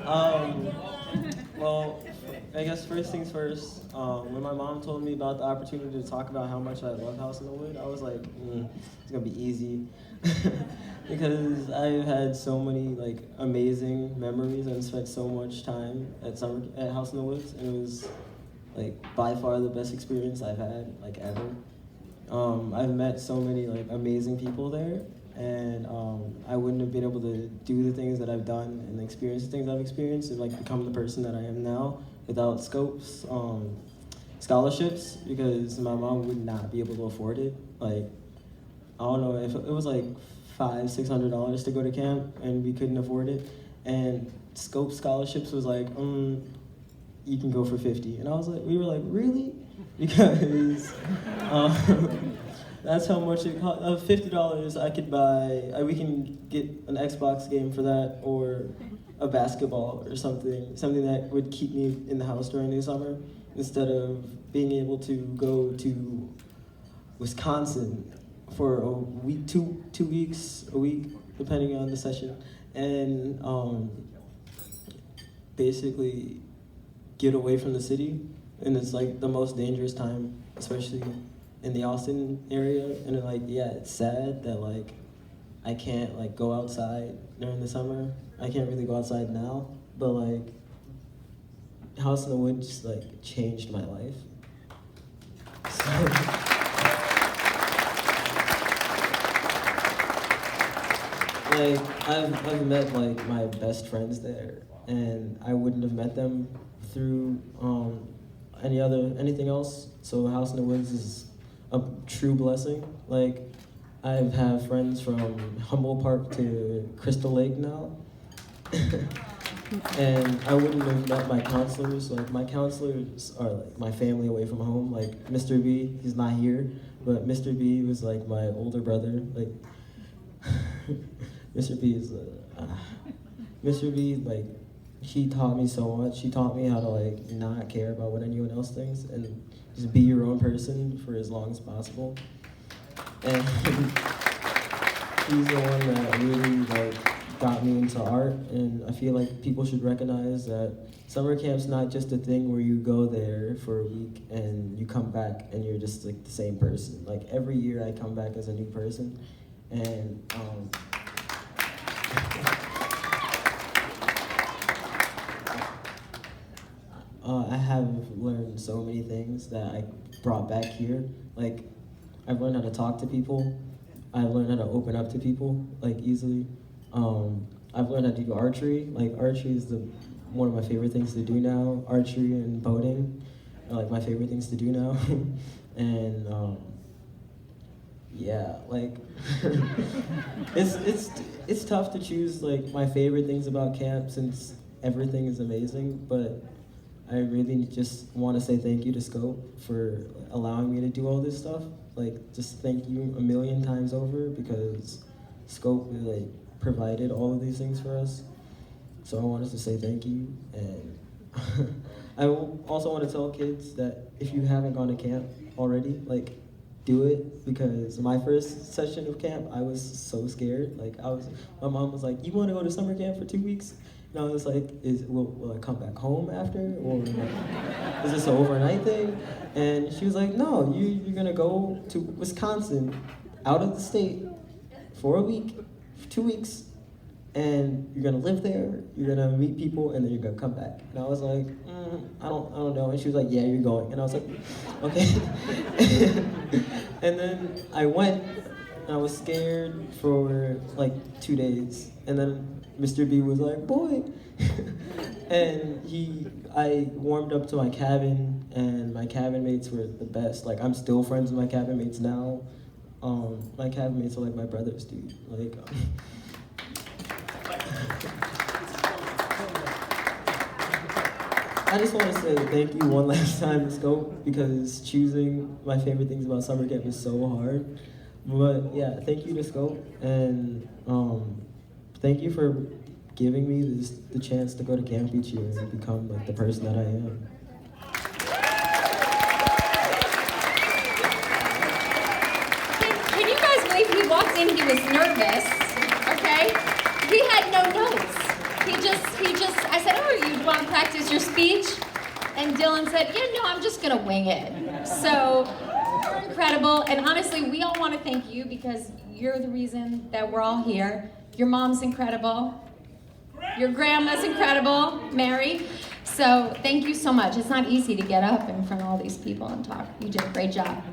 Um, well, I guess first things first. When my mom told me about the opportunity to talk about how much I love House in the Wood, I was like, it's gonna be easy, because I've had so many like amazing memories and spent so much time at House in the Woods, and it was like by far the best experience I've had like ever. I've met so many like amazing people there, and I wouldn't have been able to do the things that I've done and experience the things I've experienced and like become the person that I am now without Scope's scholarships, because my mom would not be able to afford it. Like, I don't know, if it was like $500-600 to go to camp and we couldn't afford it, and Scope scholarships was like, you can go for 50, and we were like, really? Because that's how much it cost. $50 I could buy. We can get an Xbox game for that, or a basketball or something that would keep me in the house during the summer, instead of being able to go to Wisconsin for a week, two weeks, a week, depending on the session, and basically get away from the city. And it's like the most dangerous time, especially in the Austin area. And like, yeah, it's sad that like I can't like go outside during the summer. I can't really go outside now, but like House in the Woods just like changed my life. So, like I've met like my best friends there, and I wouldn't have met them through anything else. So House in the Woods is a true blessing. Like, I have friends from Humboldt Park to Crystal Lake now. And I wouldn't have met my counselors. Like, my counselors are like my family away from home. Like Mr. B, he's not here, but Mr. B was like my older brother. Like Mr. B is Mr. B, like, he taught me so much. He taught me how to like not care about what anyone else thinks and just be your own person for as long as possible. And he's the one that really like got me into art, and I feel like people should recognize that summer camp's not just a thing where you go there for a week and you come back and you're just like the same person. Like, every year I come back as a new person, and I have learned so many things that I brought back here. Like, I've learned how to talk to people. I've learned how to open up to people, like, easily. I've learned how to do archery. Like, archery is one of my favorite things to do now. Archery and boating are, like, my favorite things to do now. And, yeah, like, it's tough to choose, like, my favorite things about camp, since everything is amazing, but I really just want to say thank you to Scope for allowing me to do all this stuff. Like, just thank you a million times over, because Scope like provided all of these things for us. So I wanted to say thank you, and I also want to tell kids that if you haven't gone to camp already, like, do it, because my first session of camp, I was so scared. Like, my mom was like, "You want to go to summer camp for 2 weeks?" And I was like, will I come back home after? Or like, is this an overnight thing? And she was like, no, you're gonna go to Wisconsin, out of the state, for a week, for 2 weeks, and you're gonna live there, you're gonna meet people, and then you're gonna come back. And I was like, I don't know. And she was like, yeah, you're going. And I was like, okay. And then I went, and I was scared for like 2 days. And then Mr. B was like, boy. And I warmed up to my cabin, and my cabin mates were the best. Like, I'm still friends with my cabin mates now. My cabin mates are like my brothers, dude. Like, I just want to say thank you one last time to Scope, because choosing my favorite things about summer camp is so hard. But yeah, thank you to Scope, and thank you for giving me the chance to go to camp each year and become like the person that I am. Can you guys believe he walked in, he was nervous, okay? He had no notes. I said, speech, and Dillon said, yeah, no, I'm just gonna wing it. So you're incredible, and honestly, we all want to thank you because you're the reason that we're all here. Your mom's incredible. Your grandma's incredible, Mary. So thank you so much. It's not easy to get up in front of all these people and talk. You did a great job.